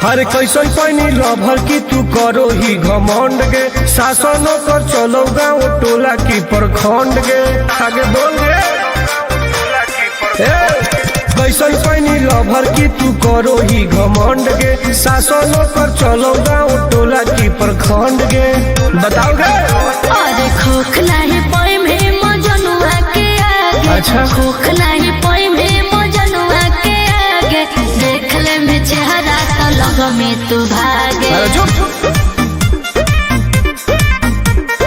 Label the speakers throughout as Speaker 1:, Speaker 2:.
Speaker 1: हरे कैसन पैनी लभर की तू करो ही घमंड गे शासन कर चलो गाँव टोला की प्रखंड गे आगे बोल गे कैसन पैनी लभर की तू करो ही घमंड गे शासन कर चलो गाँव टोला की प्रखंड गे बताओ गे।
Speaker 2: अरे खोखला है पोई में मजनुआ के आगे।
Speaker 1: अच्छा
Speaker 2: खोखला है पोई में मजनुआ के आगे देख ले में चेहरा तो लग में तू भागे।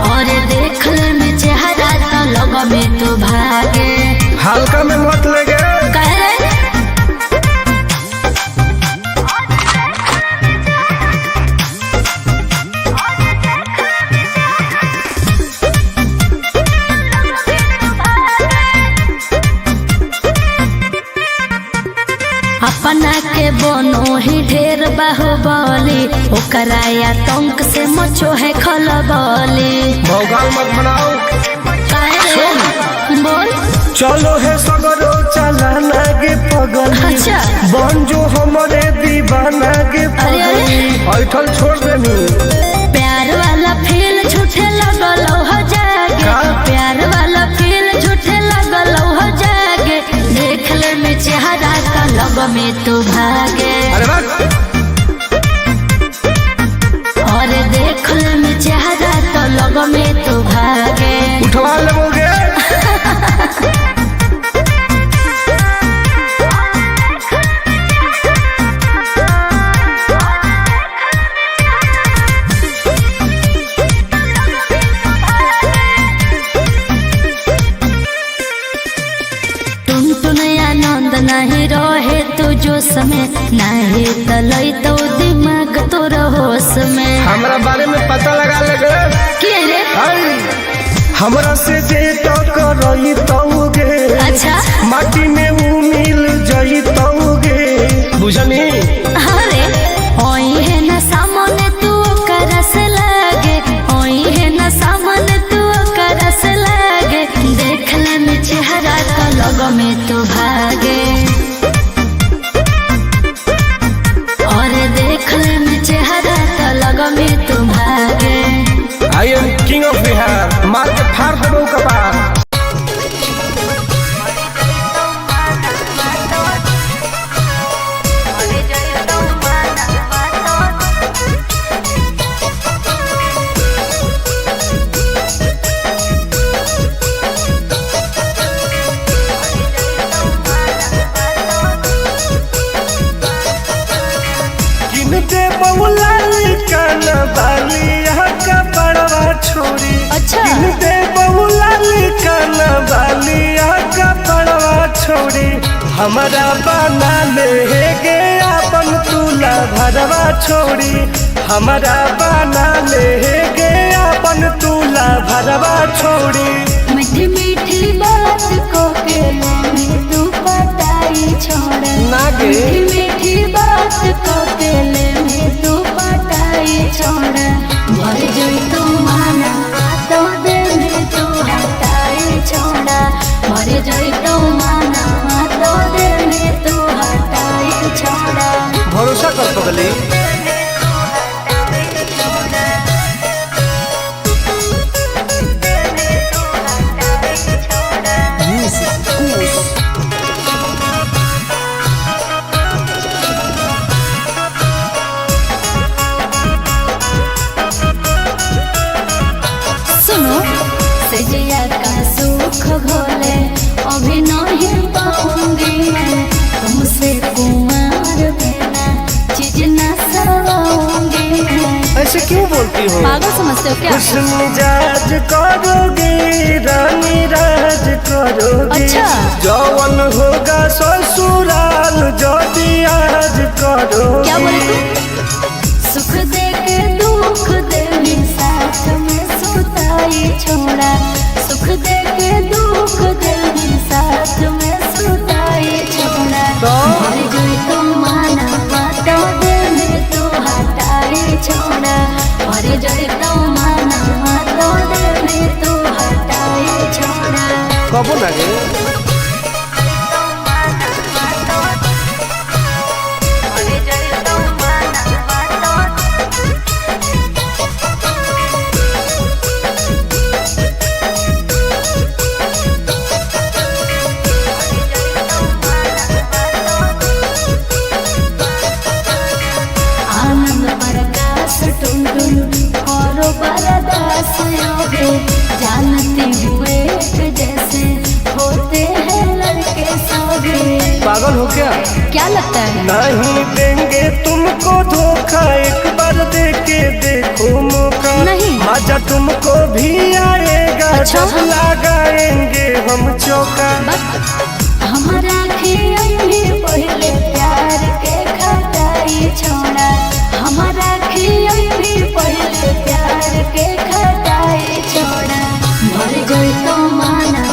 Speaker 2: और देख ले में चेहरा तो लग में तू भागे।
Speaker 1: हल्का में मत लगे
Speaker 2: अपना के बनो ही ढेर बाहुबली ओकरा आतंक से मचो है खलबली।
Speaker 1: भौकाल मत बनाओ
Speaker 2: बोल
Speaker 1: चलो है सगरो चलाना गे पगल।
Speaker 2: अच्छा
Speaker 1: बन जो हमारे दीवाना गे पगल ऐठल छोड़ देनी।
Speaker 2: प्यार वाला फील झूठे लगल हो जागे। प्यार वाला फील झूठे लगल हो जागे देख ले में चेहरा का लग में तू भागे। और देख ले में चेहरा तो लग में तू भागे।
Speaker 1: उठवा लोगे
Speaker 2: आनंद नहीं रहे तू जो समय नहीं तलई तो दिमाग तोर होश में।
Speaker 1: हमरा बारे में पता लगा लगे
Speaker 2: के रे
Speaker 1: हमरा से जे टकरई तौगे।
Speaker 2: अच्छा
Speaker 1: माटी में ऊ मिल जई तौगे बुझनी।
Speaker 2: अरे ओई है ना सामने तू करस लागे। ओई है ना सामने तू करस लागे देख ले में चेहरा का लग में तू भागे। और देख ले में चेहरा का लग में तू भागे।
Speaker 1: I am king of Bihar मार के फाड़ देबो कपार। छोरी
Speaker 2: अच्छा
Speaker 1: दे बहुला काना बालिया का बड़वा छोरी हमारा बना ले गे अपन तुला भरवा छोरी। हमारा बना ले गे अपन तुला भरवा छोरी।
Speaker 2: मीठी मीठी बात को के में तू पटाई छोड़
Speaker 1: नागे
Speaker 2: मीठी मीठी बात को के में तू पटाई छोड़। भर जोई तू माना तो दे में तू हटाई छोड़ा। भर जोई तू माना तो दे में तू हटाई छोड़ा।
Speaker 1: भरोसा कर पगली
Speaker 2: सजिया का सुख घोले अभी नहीं पाऊंगी मैं तुमसे कुमार बिना चीज न सवाऊंगी मैं।
Speaker 1: ऐसे क्यों बोलती हो?
Speaker 2: पागल समझते हो क्या?
Speaker 1: कुछ मिजाज करोगे रानी राज करोगे।
Speaker 2: अच्छा
Speaker 1: जौवन होगा ससुराल जो आज करोगे।
Speaker 2: क्या बोले तू? सुख दे के दुख दे साथ में सुताई छोड़ा। सुख दे के दुख दे
Speaker 1: कबो ना गे।
Speaker 2: आनंद प्रकाश टुनटुन करो बरदास योगे जानती हुए जैसे होते हैं लड़के सौगे।
Speaker 1: पागल हो
Speaker 2: क्या लगता है?
Speaker 1: नहीं देंगे तुमको धोखा, एक बार दे के देखो मौका।
Speaker 2: नहीं।
Speaker 1: मजा तुमको भी आएगा।
Speaker 2: अच्छा।
Speaker 1: जब लगाएंगे हम चौका।
Speaker 2: हमारा खियाई भी पहले प्यार के खटाई छोड़ा। हमारा खियाई भी पहले प्यार के खटाई छोड़ा। मर गई तो माना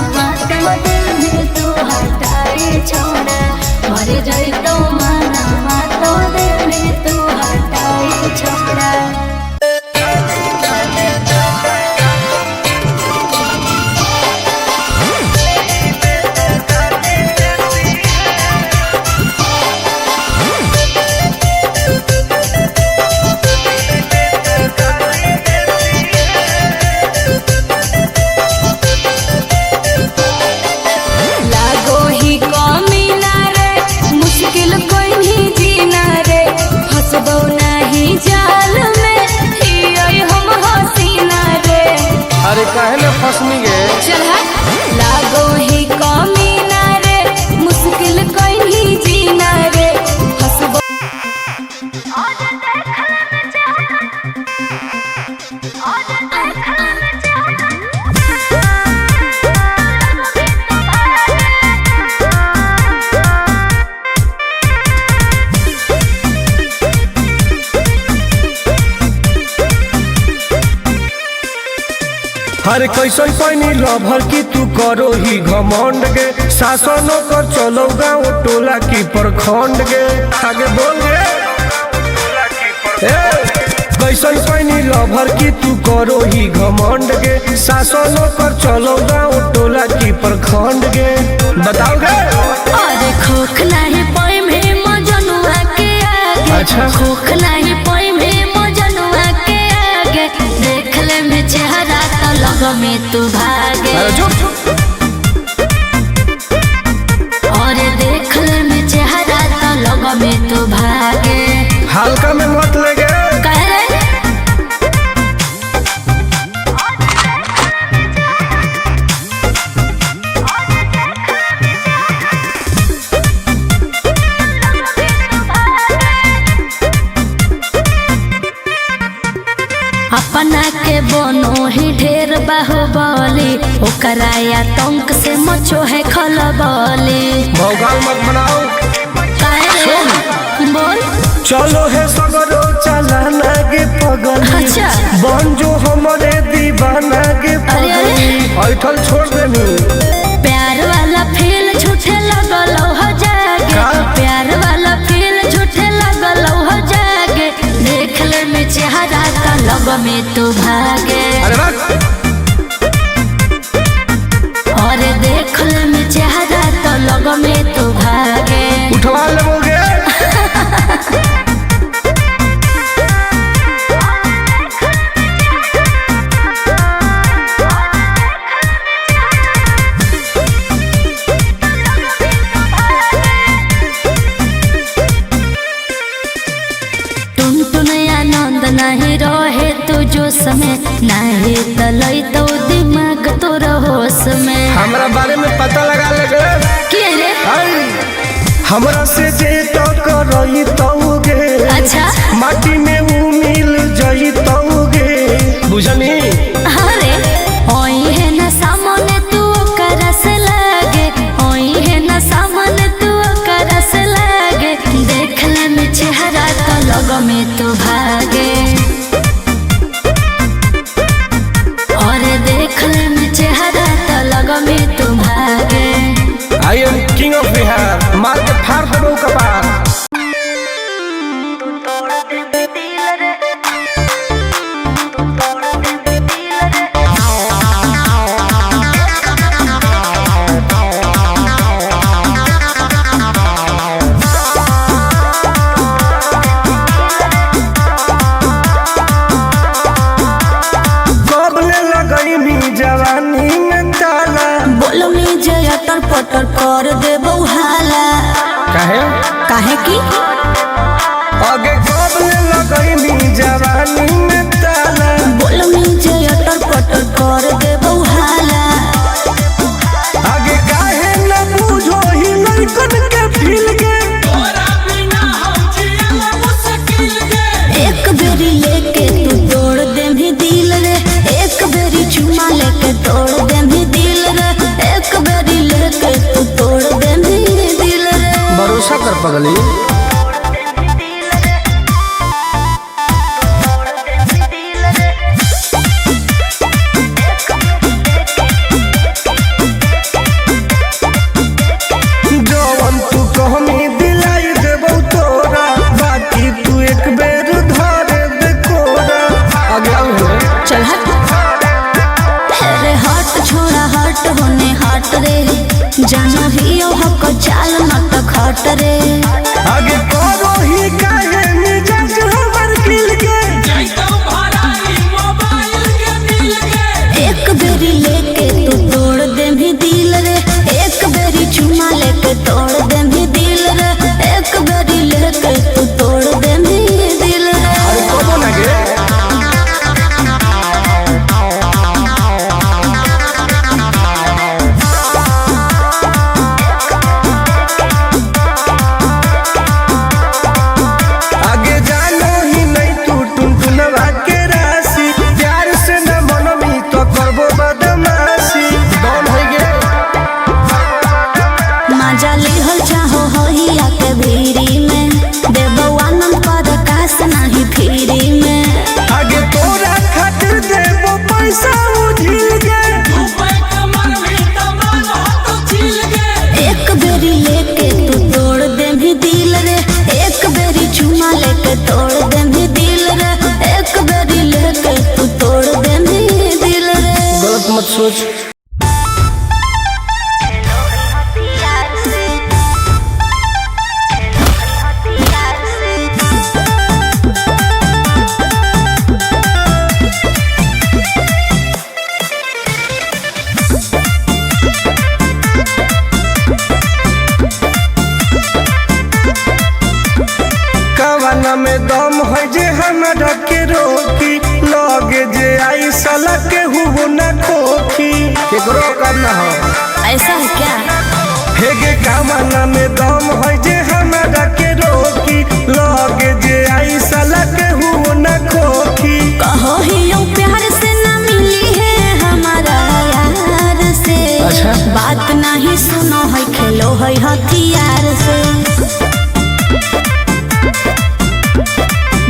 Speaker 2: तो दिल में तू हटाई छोड़ा। मर गई तो माना तो दिल में तू हटाई छोड़ा। लागो ही कमी ना रे, मुश्किल कोई नहीं जीना रे। फंसबो नहीं जाल में, हियोई हम हसीना रे।
Speaker 1: अरे काहे ना फंसनी गे।
Speaker 2: चल हट। लागो ही कमी ना रे, मुश्किल कोई नहीं जीना रे। फंसबो
Speaker 1: हर कैसन पैनी लभर की तू करो ही घमंड गे। शासनों कर चलो गाँव टोला की प्रखंड गे। आगे बोल गे। कैसन पैनी लभर की तू करो ही घमंड गे। शासनों कर चलो गाँव टोला की प्रखंड गे। बताओ गे।
Speaker 2: अरे खोख नहीं पाई में मजनुआ के आगे।
Speaker 1: अच्छा।
Speaker 2: खोख नहीं पाई में मजनुआ के आगे। देख ले में चेहरा तो लग में तू भागे।
Speaker 1: अरे चुप।
Speaker 2: और देख ले में चेहरा तो लग में तू भागे।
Speaker 1: हल्का में मत लगे।
Speaker 2: कह रे अपना के बनो ही ढेर बाहुबली। ओकरा आतंक से मचो है खलबली।
Speaker 1: भौकाल मत बनाओ।
Speaker 2: काहे रे? बोल।
Speaker 1: चलो है सगरो चलाना गे पगल।
Speaker 2: अच्छा।
Speaker 1: बन जो हमारे दीवाना गे
Speaker 2: अरे, अरे।
Speaker 1: पगल। ऐठल छोड़ देनी।
Speaker 2: प्यार वाला फील झूठे लगल हो जागे।
Speaker 1: का?
Speaker 2: प्यार वाला फील झूठे लगल हो जागे। देख ले में चेहरा का लग में तू भागे।
Speaker 1: अरे बात।
Speaker 2: और देख ले में चेहरा तो लग में तू भागे।
Speaker 1: उठवा लोगे।
Speaker 2: आनंद नहीं रहे तू जो समय नहीं तलई तो दिमाग तोर होश में।
Speaker 1: हमरा बारे में पता लगा लगे।
Speaker 2: के रे?
Speaker 1: हमरा से जे तो करई तौगे।
Speaker 2: अच्छा।
Speaker 1: माटी में वो मिल जई तौगे। बुझनी।
Speaker 2: अरे ओई है ना सामने तू करस लागे। ओई है ना सामने तू करस लागे। देख ले में चेहरा तो लग में तू भागे। और देख ले में चेहरा तो लग में तू भागे।
Speaker 1: I am king of Bihar. मार के फाड़ देबो कपार।
Speaker 2: में जे अटर पटर कर देबो हाला। काहे की
Speaker 1: आगे कब लगैनी जवानी में ताला।
Speaker 2: बोल में जे अटर पटर कर देबो हाला।
Speaker 1: आगे काहे न बुझो ही लड़कन के फील के।
Speaker 2: एक बेरी लेके तू तोड़ दे भी दिल रे। एक बेरी चुमा लेके तोड़ दे भी दिल रे। एक बेरी लेके तू तोड़ दे भी दिल रे।
Speaker 1: भरोसा कर पगली। जवन तू कहमी दिलाई देबौ तोरा, बाकी तू एक बेर धरे दे कोरा। आगे
Speaker 2: चल हट अरे हट छोड़ा हट होने हट रे। जानो ही हक चाल मत खट रे।
Speaker 1: आगे करो ही काहे मिजाज हमर खिल के।
Speaker 2: एक बेरी लेके तू तोड़ दे भी दिल रे। एक बेरी चुमा लेके तोड़ दे भी दिल रे। एक बेरी लेके तू तोड़ दे भी दिल रे।
Speaker 1: अरे कबो ना गे। आगे जानो ही नहीं तू टुनटुनवा के राशि। प्यार से न मनमी तो करबो बदमाशी। डॉन हो गे।
Speaker 2: मजा लिहल चाहो होइया के भीरी में। देबो आनंद पर कास नहीं फिरी में।
Speaker 1: आगे तोरा खातिर देबो पैसा उझिल के।
Speaker 2: एक बेरी लेके तू तोड़ दे भी दिल रे। एक बेरी चुमा लेके तोड़ दे भी दिल रे। एक बेरी लेके तू तोड़ दे भी दिल रे।
Speaker 1: गलत मत सोच। कवाना में दम है जे हमरा के रोकी। लगे जे आई साला के हुबो न खोखी। केकरो करना हो
Speaker 2: ऐसा है क्या?
Speaker 1: हेगे कवाना में दम है जे हमरा के रोकी। लगे जे आई साला के हुबो न खोखी।
Speaker 2: कहो ही यूं प्यार से ना मिली है हमारा यार से।
Speaker 1: अच्छा।
Speaker 2: बात नहीं सुनो है खेलो है हथियार से।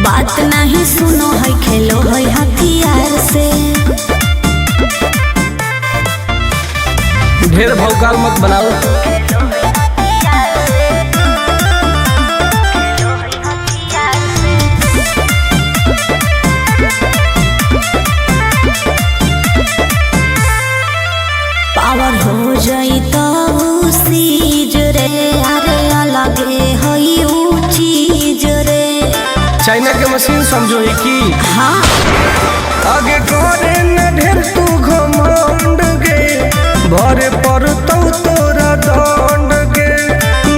Speaker 2: बात नहीं सुनो है खेलो है हथियार से।
Speaker 1: ढेर भौकाल मत बनाओ।
Speaker 2: पावर हो जाई तो सीज रे। अरे अलगे है ऊ चीज रे।
Speaker 1: चाइना के मशीन समझो ही की।
Speaker 2: हाँ
Speaker 1: आगे करे न ढेर तू घमंड गे। भरे पर तो तोरा दंड गे।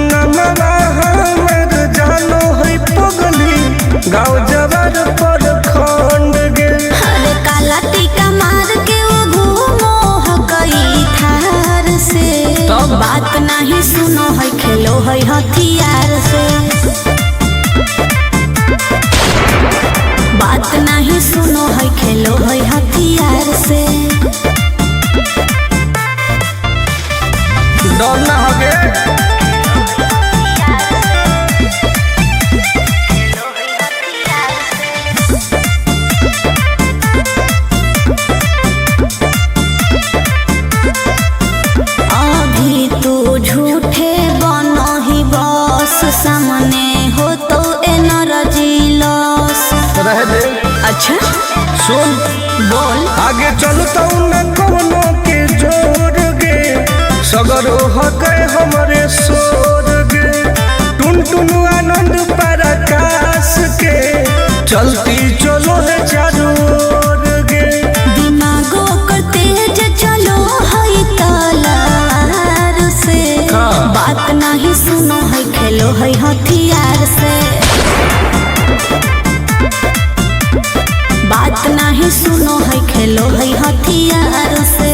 Speaker 1: नमवा हमर जानो है पगली। गाँव जवार पर खंड गे।
Speaker 2: अरे काला टीका मार के वो घूमो हकई थार से।
Speaker 1: तब?
Speaker 2: बात नहीं सुनो है खेलो है हथियार से। बात नहीं सुनो है खेलो है हथियार से।
Speaker 1: डर ना होगे।
Speaker 2: अभी तू झूठे बनो ही बस। सामने हो तो एनर्जी लॉस।
Speaker 1: रह दे।
Speaker 2: अच्छा
Speaker 1: सुन
Speaker 2: बोल।
Speaker 1: आगे चलता न कोनो के जोर गे। सगर हके हमरे सोर गे। टुनटुन आनंद पराकाश के। चलती चलो है चारों ओर गे।
Speaker 2: दिमागो कर तेज चलो है तला खेलो है हथियार से। बात नहीं सुनो है खेलो है हथियार से।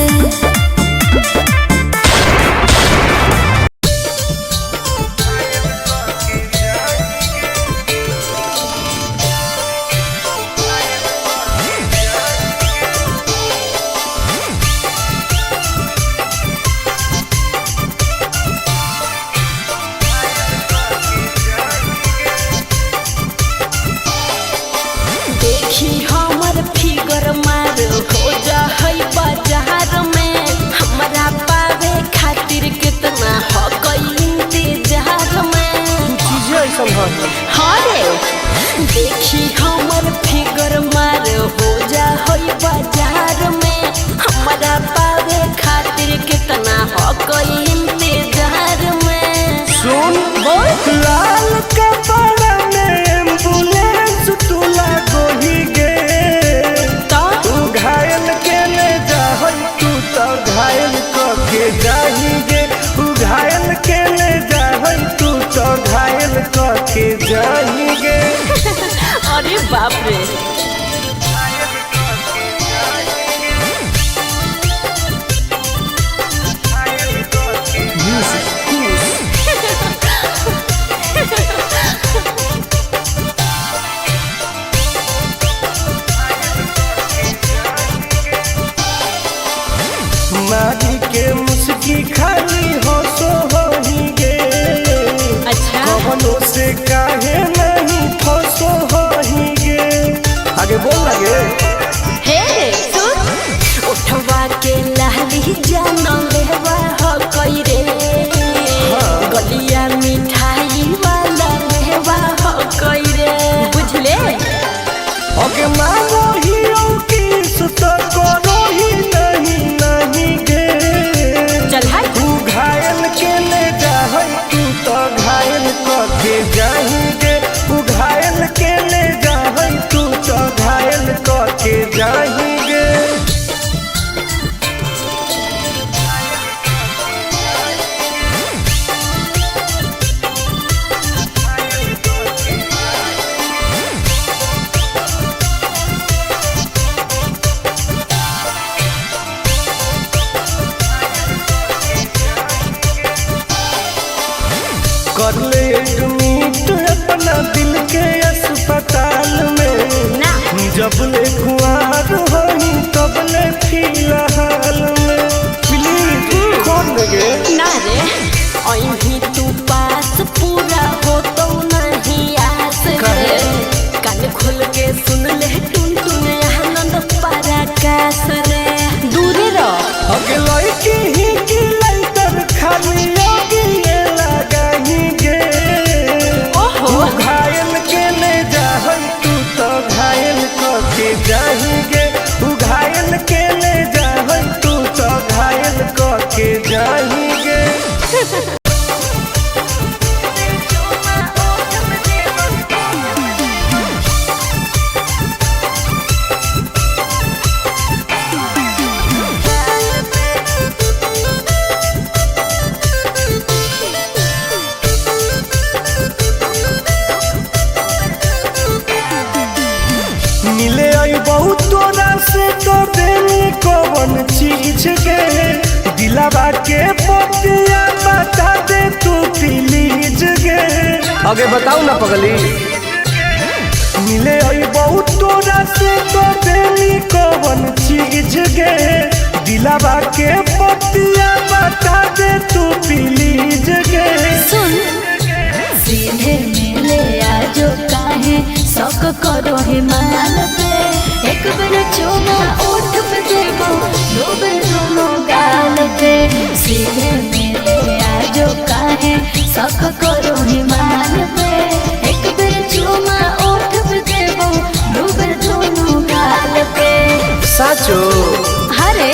Speaker 3: देखी हमर फिगर मार हो जा है बाजार में। हमरा पावे खातिर कितना हो गई इंतजार में।
Speaker 1: चीजें ऐसा
Speaker 3: हाँ रे देखी हमर फिगर मार हो जा है बाजार में। हमरा पावे खातिर कितना हो गई इंतजार में।
Speaker 1: सुन
Speaker 3: बोल
Speaker 1: लाल कपड़ा में एम्बुलेंस तुला गोही गे।
Speaker 3: तो
Speaker 1: तू घायल के ले जाहई तू तो घायल के जाही गे। तू घायल के ले जाहई तू तो घायल के जाही गे।
Speaker 3: अरे बाप रे
Speaker 1: मारी के मुस्की खाली हो सो होही गे।
Speaker 3: अच्छा
Speaker 1: कवनों से काहे नहीं फसो होही गे। आगे बोल लगे
Speaker 3: हे सुन उठवा के लाली जाना लेवा हो कोई रे। गलिया मिठाई वाला लेवा हो कोई रे बुझले।
Speaker 1: ओके मारो ही किस तो करो ही नहीं गे।
Speaker 3: चल हाय
Speaker 1: तू घायल के ले जाहई तू तो घायल के जाही गे। तू घायल के ले जाहई तू तो घायल के जाही गे। कर ले एडमिट अपना दिल के अस्पताल में।
Speaker 3: ना
Speaker 1: जब ले खुआर होही तब ले फिलहाल में। प्लीज खोल गे
Speaker 3: ना रे अभी तू पास पूरा हो तो नहीं आस रे। कान खोल के सुन ले टुन टुन आनंद पराकाश रे। दूरे रह
Speaker 1: अगे लड़की ही की लाइटर खाली लगी लगाही गे।
Speaker 3: ओहो
Speaker 1: तू घायल के ले जाहई तू तो घायल के जाही गे। तू घायल के ले जाहई तू तो घायल के जाही गे। मिले आई बहुत तोरा से तो देनी कौन चीज के। दिलावा के पतिया बता दे तू प्लीज गे। आगे बताओ ना पगली मिले आई बहुत तोरा से तो देनी कौन चीज गे। दिलावा के पतिया बता दे तू प्लीज गे।
Speaker 2: सुन सीधे मिले आजो काहे शौक करो है मान पे। एक बेर चुमा ओठ पे देबो दो बेर दोनों गाल पे। सीधे मिले आजो काहे शौक करो है मान पे। एक बेर चुमा ओठ पे देबो दो बेर दोनों गाल पे।
Speaker 1: साचो
Speaker 2: हरे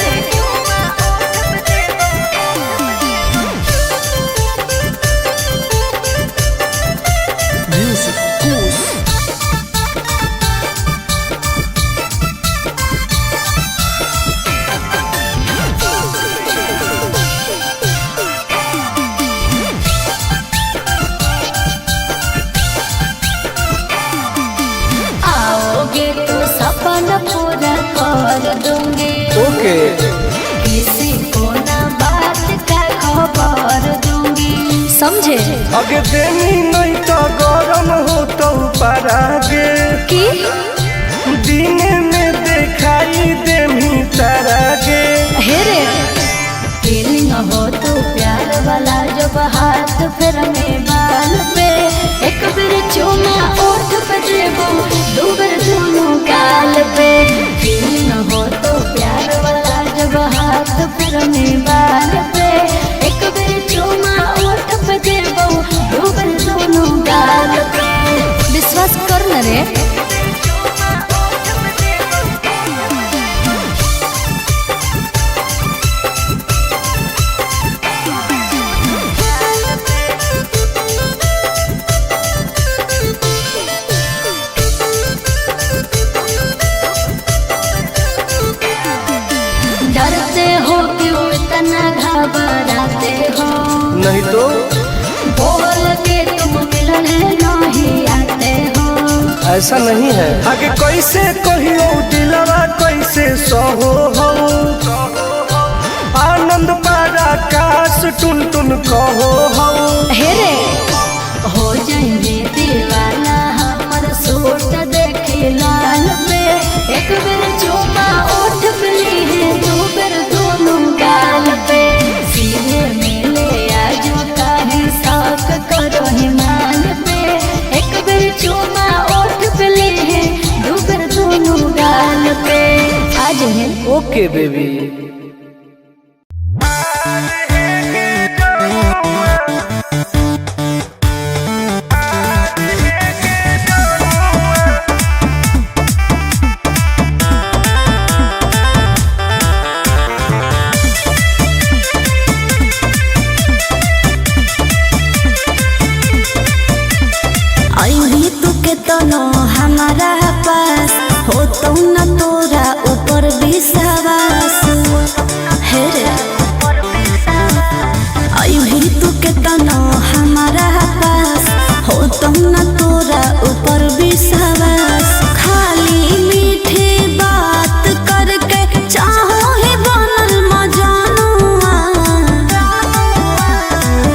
Speaker 1: के
Speaker 2: किसी को ना बात का खबर दूंगी, समझे?
Speaker 1: अगे देनी नहीं तो गरम हो तो परागे
Speaker 2: कि
Speaker 1: दिन में दिखाई देमी तारागे।
Speaker 2: हेरे फीलिंग हो तो प्यार वाला जब हाथ फिर में बाल पे, एक बार चूमा ओठ पे देबो, दो बार दोनों गाल पे। फीलिंग हो तो प्यार वाला जब हाथ फिर में बाल पे, एक बार चूमा ओठ पे देबो, दो बार दोनों गाल पे। विश्वास कर न रे। डरते हो क्यों इतना घबराते हो?
Speaker 1: नहीं तो
Speaker 2: बोल के तुम मिलने नहीं आते हो।
Speaker 1: ऐसा नहीं है। आगे कैसे कहियो दिलवा कैसे सहो हो, आनंद पारा काश टुन टुन कहो हो।
Speaker 2: हेरे हो जाएंगे दीवाना हमर सूट देखे लाल पे, एक बार चूमा ओठ पे ली, दो बार दोनों गाल पे। सीधे मिले आजो काहे साक करो हिमाल पे, एक बार चूमा ओठ पे ली, दो बार दोनों गाल पे। आज है
Speaker 1: ओके बेबी।
Speaker 2: हमारा पास हो तो न तोरा ऊपर विश्वास, हेरे अभी तू के तना हमारा पास हो तो न तोरा ऊपर विश्वास। खाली मीठी बात करके चाहो ही बनल मजानुआ,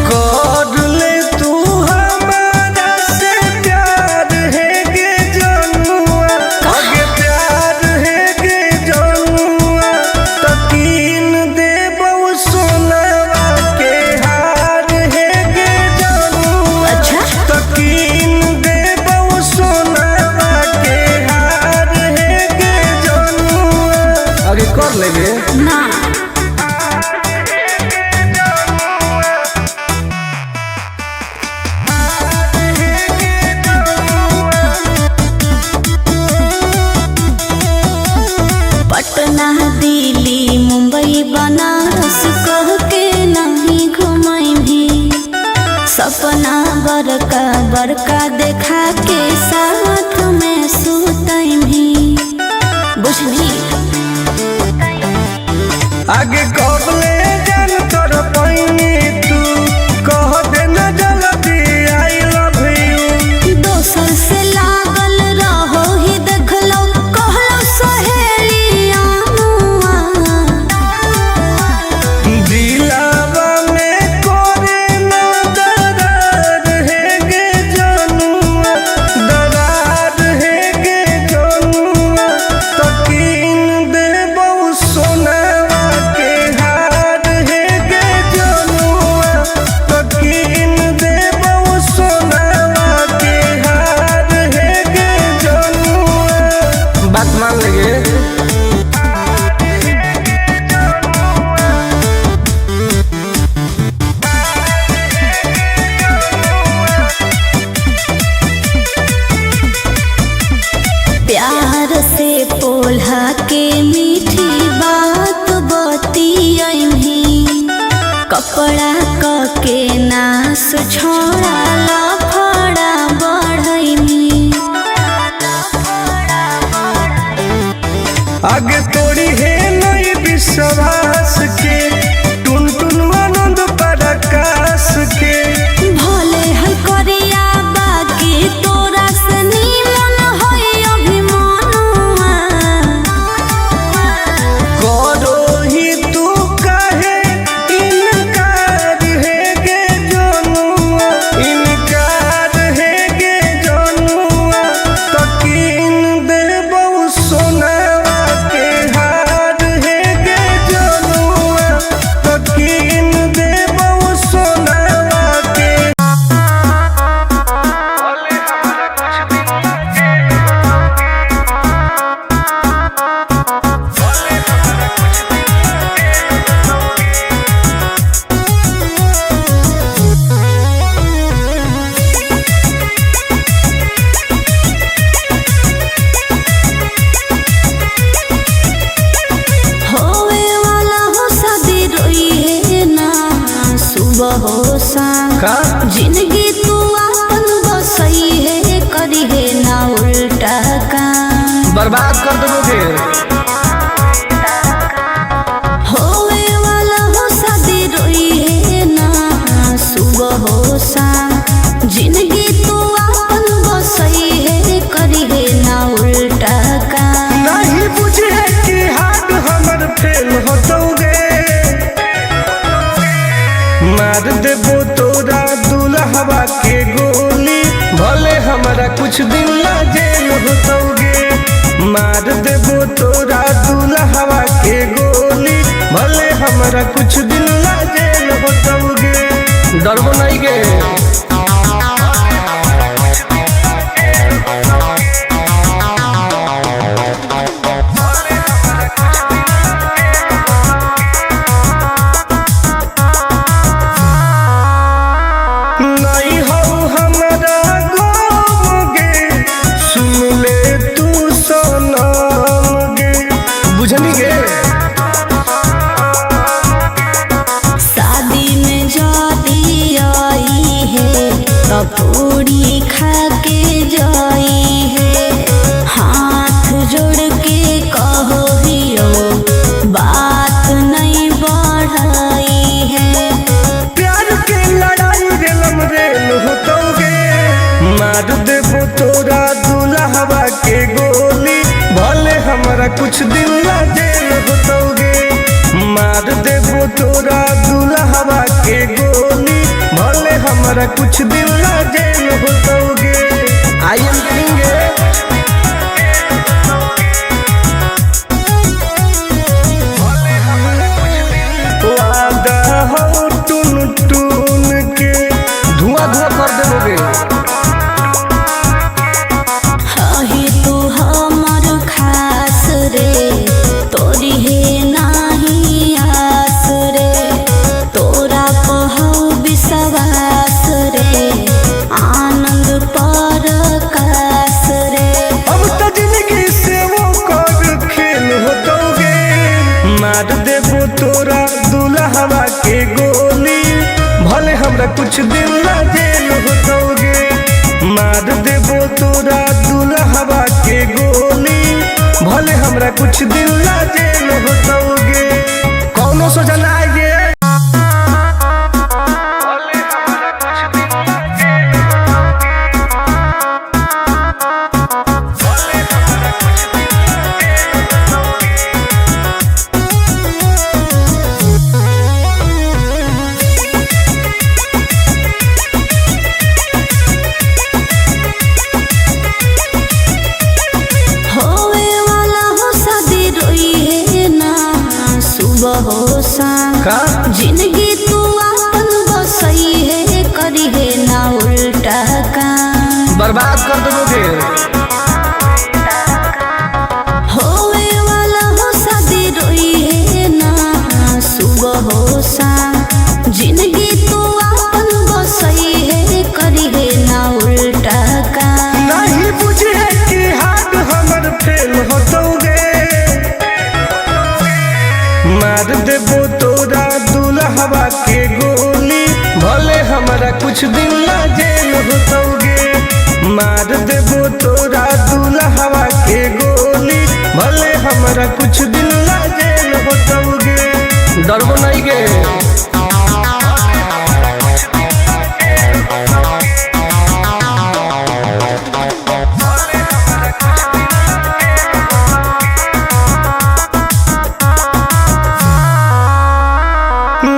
Speaker 1: कर ले तू हमारा से प्यार है गे जनुआ, आगे प्यार है गे जनुआ। तकीन देबो सोनवा के हार है गे जनुआ।
Speaker 2: अच्छा
Speaker 1: तकीन देबो सोनवा के हार है गे जनुआ। आगे कर लेगे
Speaker 2: ना पटना दिल्ली मुंबई बनारस कह के नहीं घुमाई भी, सपना बड़का बड़का देखा के साथ में सुतई भी, बुझली?
Speaker 1: आगे कब ले जान कर पाइनी तू, कह देना जल्दी आई लव यू।
Speaker 2: दोसर से लागल रहो ही देख लो, कहलो सहेलिया
Speaker 1: दिलावा में कोरे ना दरार है गे जनुआ, दरार है गे जनुआ। तकीन देबो सोनवा के हार है गे जनुआ। तकीन देबो सोनवा के हार है गे जनुआ। बात मान लेगे
Speaker 2: प्यार से पोल्हा के मीठी बात बतियही, कपड़ा क के नास छोड़ा लफड़ा बढ़ई।
Speaker 1: आगे तोड़ी है नहीं विश्वास के, टुन टुन आनंद पराकाश के।
Speaker 2: भले है करिया बाकी तोरा से नीमन है अभिमानुआ,
Speaker 1: करो
Speaker 2: सुबह हो शाम
Speaker 1: का
Speaker 2: जिंदगी तू अपन बसई है करी है ना उल्टा काम
Speaker 1: बर्बाद कर दोगे।
Speaker 2: होवे वाला हो शादी रोई है ना सुबह हो शाम जिंदगी तू अपन बसई है करी है ना उल्टा काम
Speaker 1: नहीं बुझे कि हाथ हमर फेल होतोगे मार देबो तोरा दुल्हवा के गोली भले हमारा कुछ दिन ला जेल होतोगे मार देबो तोरा दुल्हवा के गोली भले हमारा कुछ दिन ला जेल होतोगे डरबो नहीं गे।
Speaker 2: शादी में जाती आई है तो पूरी खा के जाई है हाथ जोड़ के कहो हियो बात नहीं बढ़ाई है
Speaker 1: प्यार के लड़ाई रेलम रेल होतोगे मार देबो तोरा दुल्हवा के गोली भले हमारा कुछ दिन ला जेल होतोगे मार देबो तोरा दुल्हवा के गोली भले हमारा कुछ दिन ला जेल होतोगे। आई एम करेंगे वादा हो टून टून के धुआं धुआं कर देबोगे।
Speaker 2: ही तू हमर खास रे तोरी है नाही आस रे तोरा कहौ विश्वास रे आनंद पर कास रे
Speaker 1: अब तो जिंदगी से वो कर खेल होतोगे मार देबो तोरा दुल्हवा के गोली भले हमरा कुछ दिन ला जेल होतोगे मार देबो तोरा दुल्हवा के गोली भले हमरा कुछ दिन ला जेल होतोगे कौनो सोचा ना आएगे।
Speaker 2: होवे वाला हो शादी रोई है ना सुबह हो शाम
Speaker 1: का
Speaker 2: जिंदगी तू अपन बसई है करी है ना उल्टा काम
Speaker 1: बर्बाद कर दोगे।
Speaker 2: होवे वाला हो शादी रोई है ना सुबह हो शाम जिंदगी तू अपन बसई है करी है ना उल्टा काम
Speaker 1: नहीं बुझे कि हाथ हमर फेल होतोगे मार देबो तोरा दुल्हवा के गोली भले हमारा कुछ दिन ला जेल होतोगे मार देबो तोरा दुल्हवा के गोली भले हमारा कुछ दिन ला जेल होतोगे डरबो नहीं गे।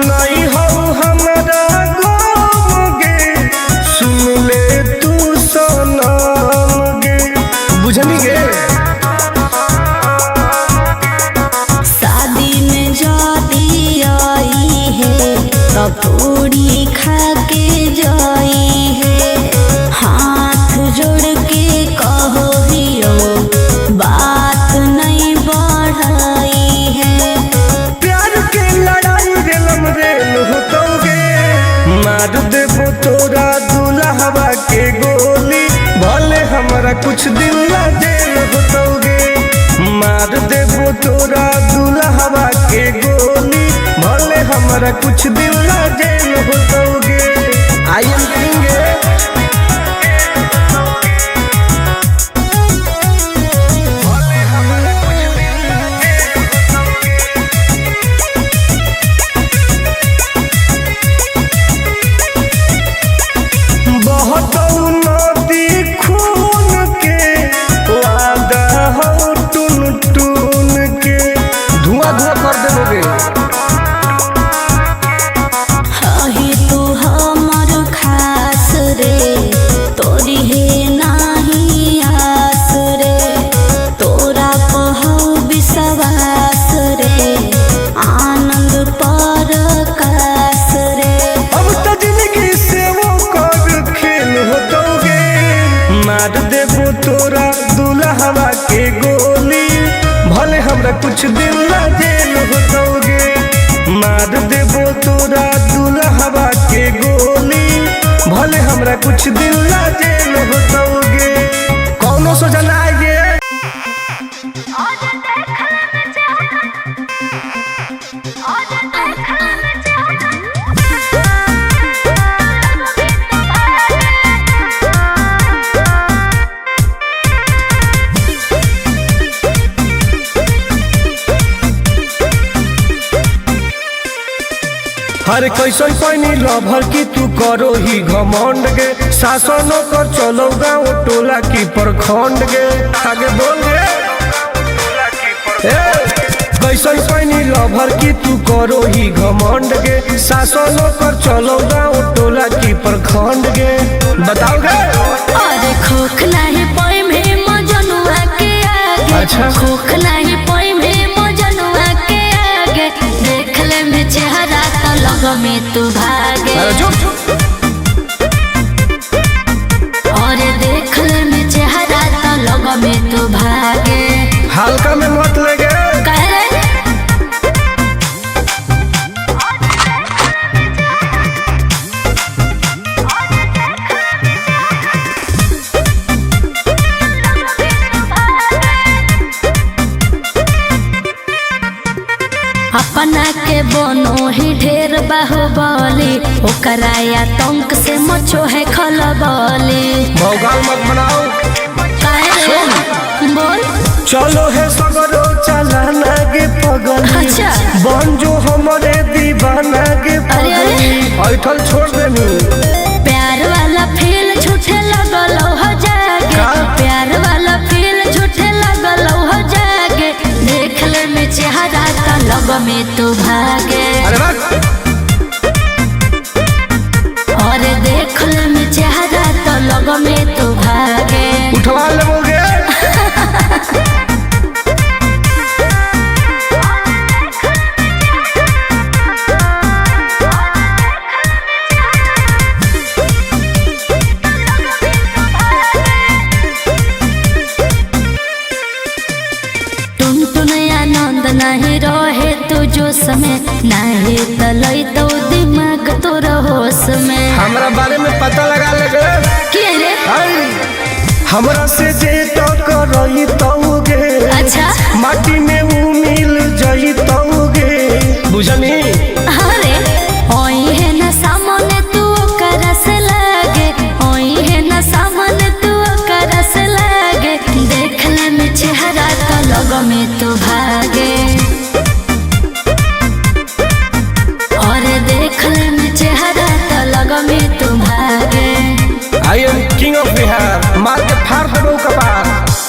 Speaker 1: नहीं हो हमरा गाँव गे सुन ले तू सनम गे बुझनी गे।
Speaker 2: शादी में जाती आई है तो पूरी खा के जाई है हाथ जोड़ के कहो हियो बात नहीं बढ़ाई है
Speaker 1: प्यार के लड़ाई रेलम रेल होतोगे मार देबो तोरा दुल्हवा के गोली भले हमारा कुछ दिन ला जेल होतोगे मार देबो तोरा दुल्हवा के गोली भले हम हमारा कुछ दिन ला जेल होतोगे। आई एम करेंगे बहुत नदी खून के वादा हो टून टून के धुआं धुआं कर देबोगे।
Speaker 2: हही तू हमर खास रे तोरी हे नाही आस रे तोरा पहु विश्वास रे आनंद पर कास रे।
Speaker 1: अब तो जिंदगी से वो कर खेल होतोगे। मार देबो तोरा दुल्हवा के गोली भले हमरा कुछ दिन ला जेल होतोगे। मार देबो तोरा दुल्हवा के गोली भले हमरा कुछ दिन ला जेल होतोगे। कौनो सजा ना आए हर कैसन पैनी लभर की तू करो ही घमंड गे। शासनों कर चलो गाँव टोला की प्रखंड गे। आगे बोल गे कैसन पैनी लभर की तू करो ही घमंड गे। शासनों कर चलो गाँव टोला की प्रखंड गे। बताओ गे
Speaker 2: अरे खोख नहीं पाई में मजनुआ के आगे।
Speaker 1: अच्छा।
Speaker 2: खोख नहीं पाई में मजनुआ के आगे देख ले में चेहरा तो लग में तू भागे।
Speaker 1: अरे झूठ
Speaker 2: और देख ले में चेहरा तो लग में तू भागे।
Speaker 1: हल्का में मत लगे
Speaker 2: कह रे अपना के बनो ही ढेर बाहुबली ओकरा आतंक से मचो है खलबली।
Speaker 1: भौकाल मत बनाओ
Speaker 2: काहे रे बोल
Speaker 1: चलो है सगरो चलाना गे पगल।
Speaker 2: अच्छा।
Speaker 1: बन जो हमारे दीवाना गे
Speaker 2: अरे,
Speaker 1: पगल। ऐठल छोड़ देनी
Speaker 2: प्यार वाला फील झूठे लगल हो जागे।
Speaker 1: का?
Speaker 2: प्यार वाला फील झूठे लगल हो जागे देख ले में चेहरा तो लग में तू भागे।
Speaker 1: अरे बात
Speaker 2: और देख ले में चेहरा तो लग में तू भागे।
Speaker 1: उठवा लेबोगे
Speaker 2: टुन टुन आनंद नहीं रहे तू जो समय नहीं तलई तो दिमाग तोर होश में।
Speaker 1: हमरा बारे में पता लगा लगे
Speaker 2: के रे
Speaker 1: हमरा से जे तो करई तोगे।
Speaker 2: अच्छा।
Speaker 1: माटी में